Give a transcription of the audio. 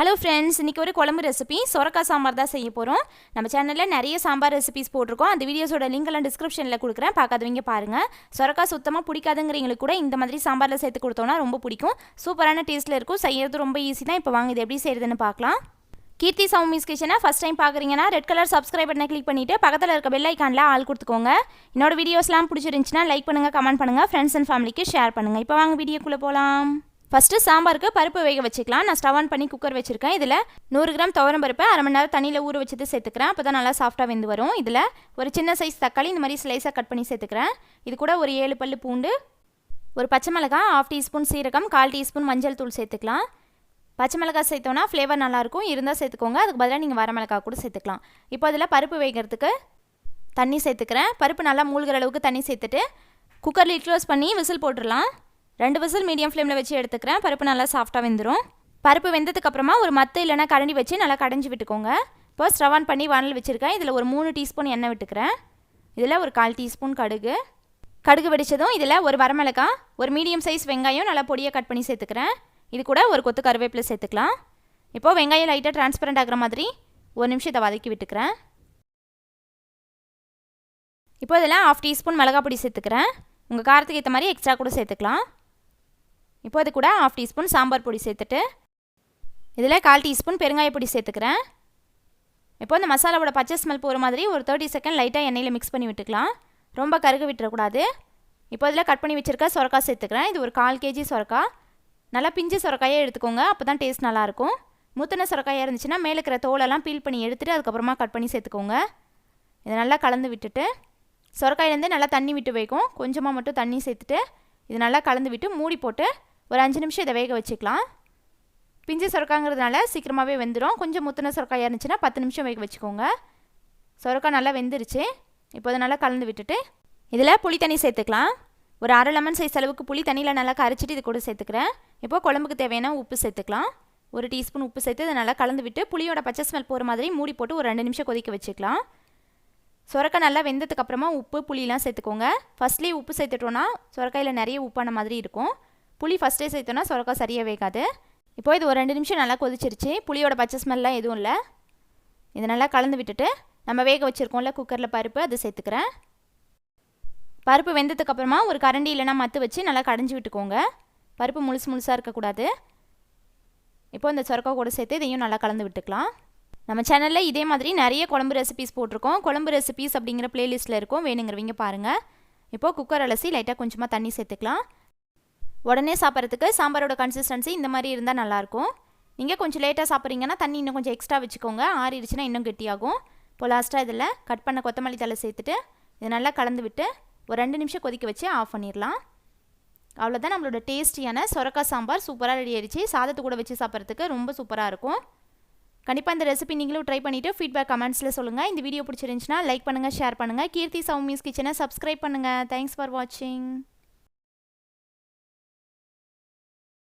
Hello friends, இன்றைக்கி ஒரு குழம்பு ரெசிபி சொரக்காய் சாம்பார் தான் செய்ய போகிறோம். நம்ம சேனலில் நிறைய சாம்பார் ரெசிபிஸ் போட்டிருக்கோம். அந்த வீடியோஸோட லிங்க் எல்லாம் டிஸ்கிரிப்ஷனில் கொடுக்குறேன், பார்க்காதவங்க பாருங்கள். சொரக்காய் சுத்தமாக பிடிக்காதுங்கிறவங்களுக்கு கூட இந்த மாதிரி சாம்பாரில் சேர்த்து கொடுத்தோன்னா ரொம்ப பிடிக்கும். சூப்பரான டேஸ்ட்டில் இருக்கும். செய்கிறது ரொம்ப ஈஸி தான். இப்போ வாங்க இது எப்படி செய்கிறதுன்னு பார்க்கலாம். கீர்த்தி சௌமிஸ் கிச்சனை ஃபஸ்ட் டைம் பார்க்குறீங்கன்னா ரெட் கலர் சப்ஸ்கிரைப் பட்டனை கிளிக் பண்ணிவிட்டு பக்கத்தில் இருக்க பெல் ஐக்கானில் ஆல் கொடுத்துக்கோங்க. என்னோட வீடியோஸ்லாம் பிடிச்சிருந்துச்சுன்னா லைக் பண்ணுங்கள், கமெண்ட் பண்ணுங்கள், ஃப்ரெண்ட்ஸ் அண்ட் ஃபேமிலிக்கு ஷேர் பண்ணுங்கள். இப்போ வாங்க வீடியோக்குள்ளே போகலாம். ஃபஸ்ட்டு சாம்பாருக்கு பருப்பு வேக வச்சுக்கலாம். நான் ஸ்டவ் ஆன் பண்ணி குக்கர் வச்சுருக்கேன். இதில் 100 கிராம் துவரம் பருப்பு அரை மணி நேரம் தண்ணியில் ஊற வச்சுட்டு சேர்த்துக்கிறேன். அப்போ தான் நல்லா சாஃப்டாக வெந்து வரும். இதில் ஒரு சின்ன சைஸ் தக்காளி இந்த மாதிரி ஸ்லைஸாக கட் பண்ணி சேர்த்துக்கிறேன். இது கூட ஒரு 7 பல்லு பூண்டு, ஒரு பச்சை மிளகாய், 1/2 டீஸ்பூன் சீரகம், 1/4 டீஸ்பூன் மஞ்சள் தூள் சேர்த்துக்கலாம். பச்சை மிளகாய் சேர்த்தோன்னா ஃப்ளேவர் நல்லாயிருக்கும், இருந்தால் சேர்த்துக்கோங்க. அதுக்கு பதிலாக நீங்கள் வர மிளகாய் கூட சேர்த்துக்கலாம். இப்போ அதில் பருப்பு வேகிறதுக்கு தண்ணி சேர்த்துக்கிறேன். பருப்பு நல்லா மூழ்கிற அளவுக்கு தண்ணி சேர்த்துட்டு குக்கர் லிட் க்ளோஸ் பண்ணி விசில் போட்டுடலாம். 2 விசில் மீடியம் ஃப்ளேமில் வச்சு எடுத்துக்கிறேன். பருப்பு நல்லா சாஃப்டாக வெந்துடும். பருப்பு வெந்ததுக்கப்புறமா ஒரு மத்து இல்லைனா கரண்டி வச்சு நல்லா கடைஞ்சி விட்டுக்கோங்க. இப்போ ஸ்டவ் ஆன் பண்ணி வானல் வச்சுருக்கேன். இதில் ஒரு 3 டீஸ்பூன் எண்ணெய் விட்டுக்கிறேன். இதில் ஒரு 1/4 டீஸ்பூன் கடுகு வெடித்ததும் இதில் ஒரு வரமிளகாய், ஒரு மீடியம் சைஸ் வெங்காயம் நல்லா பொடியாக கட் பண்ணி சேர்த்துக்கிறேன். இது கூட ஒரு கொத்து கருவேப்பிலை சேர்த்துக்கலாம். இப்போது வெங்காயம் லைட்டாக டிரான்ஸ்பரண்ட் ஆகிற மாதிரி 1 நிமிஷம் இதை வதக்கி விட்டுக்கிறேன். இப்போ இதில் 1/2 டீஸ்பூன் மிளகாய் பொடி சேர்த்துக்கிறேன். உங்கள் காரத்துக்கு ஏற்ற மாதிரி எக்ஸ்ட்ரா கூட சேர்த்துக்கலாம். இப்போ அது கூட 1/2 டீஸ்பூன் சாம்பார் பொடி சேர்த்துட்டு இதில் 1/4 டீஸ்பூன் பெருங்காய பொடி சேர்த்துக்கிறேன். இப்போ இந்த மசாலாவோட பச்சை ஸ்மெல் போகிற மாதிரி ஒரு 30 செகண்ட் லைட்டாக எண்ணெயில் மிக்ஸ் பண்ணி விட்டுக்கலாம். ரொம்ப கருக விட்டுறக்கூடாது. இப்போ இதில் கட் பண்ணி வச்சுருக்க சொரக்காய் சேர்த்துக்கிறேன். இது ஒரு 1/4 கேஜி சொரக்காய். நல்லா பிஞ்சு சொரக்காயே எடுத்துக்கோங்க, அப்போ தான் டேஸ்ட் நல்லாயிருக்கும். முத்தின சொரக்காயாக இருந்துச்சுன்னா மேலே இருக்கிற தோலெல்லாம் பீல் பண்ணி எடுத்துகிட்டு அதுக்கப்புறமா கட் பண்ணி சேர்த்துக்கோங்க. இதை நல்லா கலந்து விட்டுட்டு சொரக்காயிலேருந்து நல்லா தண்ணி விட்டு வைக்கும், கொஞ்சமாக மட்டும் தண்ணி சேர்த்துட்டு இது நல்லா கலந்து விட்டு மூடி போட்டு ஒரு 5 நிமிஷம் இதை வேக வச்சுக்கலாம். பிஞ்சு சொரக்காங்கிறதுனால சீக்கிரமாகவே வெந்துடும். கொஞ்சம் முத்தின சொரக்காயாக இருந்துச்சுன்னா 10 நிமிஷம் வேக வச்சுக்கோங்க. சொரக்காய் நல்லா வெந்துருச்சு. இப்போ அதை நல்லா கலந்து விட்டுட்டு இதில் புளி தண்ணி சேர்த்துக்கலாம். ஒரு 1/2 லெமன் சைஸ் அளவுக்கு புளி தண்ணியில் நல்லா கரைச்சிட்டு இது கூட சேர்த்துக்கிறேன். இப்போது குழம்புக்கு தேவையான உப்பு சேர்த்துக்கலாம். 1 டீஸ்பூன் உப்பு சேர்த்து இதை நல்லா கலந்து விட்டு புளியோட பச்சை ஸ்மெல் போகிற மாதிரி மூடி போட்டு ஒரு 2 நிமிஷம் கொதிக்க வச்சுக்கலாம். சொரக்காய் நல்லா வெந்ததுக்கப்புறமா உப்பு புளியெலாம் சேர்த்துக்கோங்க. ஃபஸ்ட்லேயே உப்பு சேர்த்துட்டோன்னா சொரக்காயில் நிறைய உப்பான மாதிரி இருக்கும். புளி ஃபஸ்ட்டே சேர்த்தோன்னா சொரக்காய் சரியாக வேகாது. இப்போ இது ஒரு 2 நிமிஷம் நல்லா கொதிச்சிருச்சு. புளியோட பச்சை ஸ்மெல்லாம் எதுவும் இல்லை. இதை நல்லா கலந்து விட்டுட்டு நம்ம வேக வச்சுருக்கோம்ல குக்கரில் பருப்பு, அதை சேர்த்துக்கிறேன். பருப்பு வெந்ததுக்கப்புறமா ஒரு கரண்டி இல்லைனா மத்து வச்சு நல்லா கடைஞ்சி விட்டுக்கோங்க. பருப்பு முழுசாக இருக்கக்கூடாது. இப்போ இந்த சொரக்காய் கூட சேர்த்து இதையும் நல்லா கலந்து விட்டுக்கலாம். நம்ம சேனலில் இதே மாதிரி நிறைய குழம்பு ரெசிபிஸ் போட்டிருக்கோம். குழம்பு ரெசிபிஸ் அப்படிங்கிற பிளேலிஸ்ட்டில் இருக்கும், வேணுங்கிறவங்க பாருங்கள். இப்போது குக்கர் அலசி லைட்டாக கொஞ்சமாக தண்ணி சேர்த்துக்கலாம். உடனே சாப்பிட்றதுக்கு சாம்பாரோட கன்சிஸ்டன்சி இந்த மாதிரி இருந்தால் நல்லாயிருக்கும். நீங்கள் கொஞ்சம் லேட்டாக சாப்பிட்றீங்கன்னா தண்ணி இன்னும் கொஞ்சம் எக்ஸ்ட்ரா வச்சுக்கோங்க. ஆறிடுச்சுன்னா இன்னும் கெட்டியாகும். இப்போ லாஸ்ட்டாக இதில் கட் பண்ண கொத்தமல்லி தழை சேர்த்துட்டு இதை நல்லா கலந்து விட்டு ஒரு 2 நிமிஷம் கொதிக்க வச்சு ஆஃப் பண்ணிடலாம். அவ்வளோதான், நம்மளோட டேஸ்டியான சொரக்காய் சாம்பார் சூப்பராக ரெடி ஆயிடுச்சு. சாதத்து கூட வச்சு சாப்பிட்றதுக்கு ரொம்ப சூப்பராக இருக்கும். கண்டிப்பாக இந்த ரெசிபி நீங்களும் ட்ரை பண்ணிவிட்டு ஃபீட்பேக் கமெண்ட்ஸில் சொல்லுங்கள். இந்த வீடியோ பிடிச்சிருந்துச்சுன்னா லைக் பண்ணுங்கள், ஷேர் பண்ணுங்கள். கீர்த்தி சௌமிஸ் கிச்சனை சப்ஸ்கிரைப் பண்ணுங்கள். தேங்க்ஸ் ஃபார் வாட்சிங்.